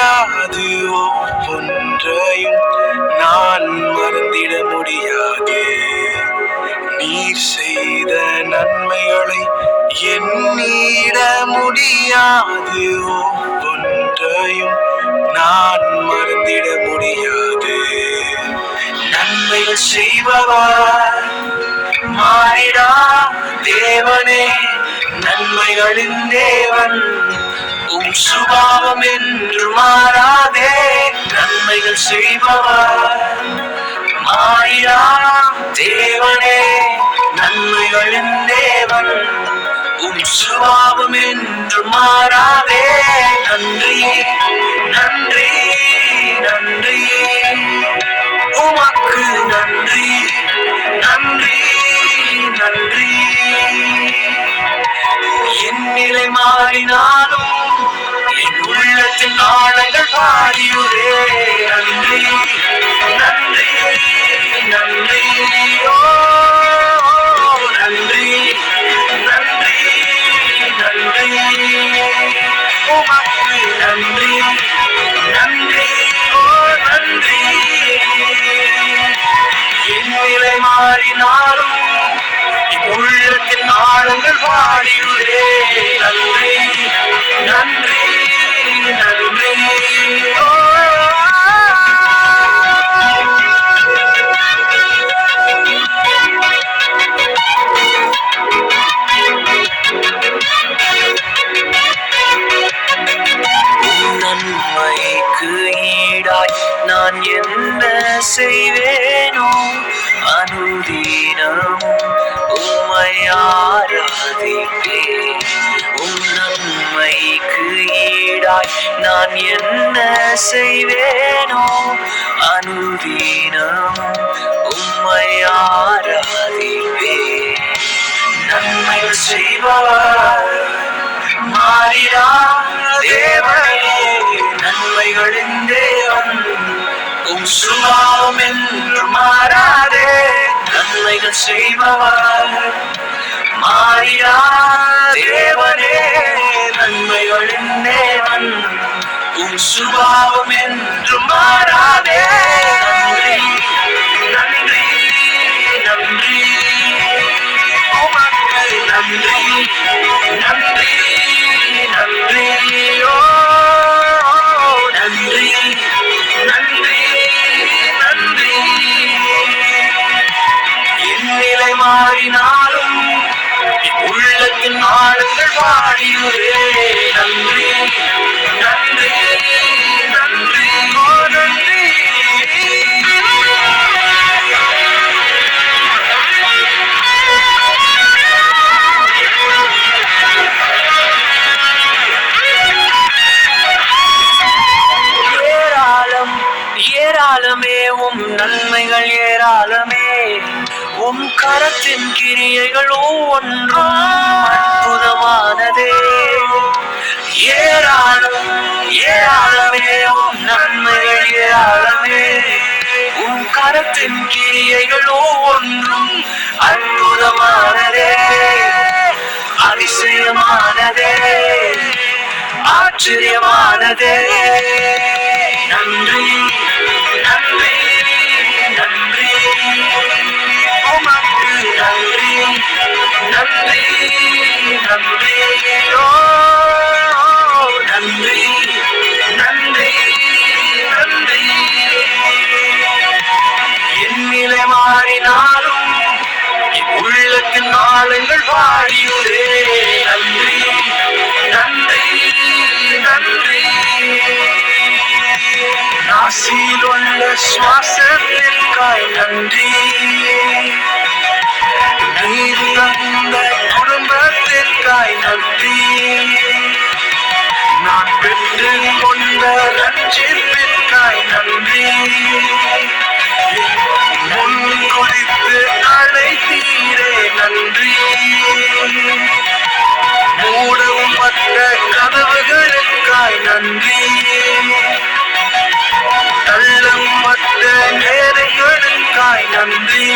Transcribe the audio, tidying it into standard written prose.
முடியாது, ஒவ்வொன்றையும் நான் மறந்திட முடியாது. நீர் செய்த நன்மைகளை எண்ணிட முடியாது, ஒவ்வொன்றையும் நான் மறந்திட முடியாது. நன்மைகள் செய்பவர் மாறிடா தேவனே, நன்மைகளின் தேவன் உம் சுபாவம் என்று மாறாதே. நன்மைகள் செய்பவர் மாறிடா தேவனே, நன்மைகளின் தேவன் உம் சுபாவம் என்று மாறாதே. நன்றி நன்றி நன்றி உமக்கு நன்றி நன்றி நன்றி. என் நிலை மாறினாலும் என் உள்ளத்தின் ஆழங்கள் பாடியுதே. நன்றி நன்றி நன்றி ஓ நன்றி நன்றி நன்றி உமக்கு நன்றி நன்றி ஓ நன்றி. என் நிலை மாறினாலும் உள்ளத்தின் ஆழங்கள் பாடியுதே. நன்றி நன்றி நன்றி ஓ. நன்மைக்கு ஈடாய் நான் என்ன செய்வேனோ, அனுதினமும் உம்மை ஆராதிப்பேன். உம் நன்மைக்கு ஈடாய் நான் என்ன செய்வேனோ, அனுதினமும் உம்மை ஆராதிப்பேன். நன்மைகள் செய்பவர் மாறிடா தேவனே, நன்மைகளின் தேவன் உம் சுபாவம் என்று மாறாதே. நன்மைகள் செய்பவர் மாறிடா தேவனே, நன்மைகளின் தேவன் உம் சுபாவம் என்று மாறாதே. நன்றி நன்றி நன்றி உமக்கு நன்றி நன்றி நன்றி ஓ நன்றி நன்றி நன்றி. என் நிலை மாறினாலும் உள்ளத்தின் ஆழங்கள் பாடியுதே. நன்றி நன்றி நன்றி ஓ நன்றி. ஏராளமே உம் நன்மைகள் ஏராளமே, உம் கரத்தின் கிரியைகள் ஒவ்வொன்றும் அற்புதமானதே. ஏராளம் ஏராளமே உம் நன்மைகள் ஏராளமே, உம் கரத்தின் கிரியைகள் ஒவ்வொன்றும் அற்புதமானதே. அதிசயமானதே, ஆச்சரியமானதே. நன்றி நன்றி நன்றி உமக்கு நன்றி நன்றி நன்றி ஓ நன்றி நன்றி நன்றி. என் நிலை மாறினாலும் உள்ளத்தின் ஆழங்கள் பாடியுதே. நன்றி நன்றி நன்றி. நாசியில் உள்ள சுவாசத்திற்காய் நன்றி, நீர் தந்த குடும்பத்திற்காய் நன்றி, நான் பெற்று கொண்ட ரட்சிப்பிற்காய் நன்றி, முன் குறித்து அழைத்தீரே நன்றி, மூடவும் மற்ற கதவுகளுக்காய் நன்றி, தள்ளம் மற்ற நேரங்களுக்காய் நன்றி,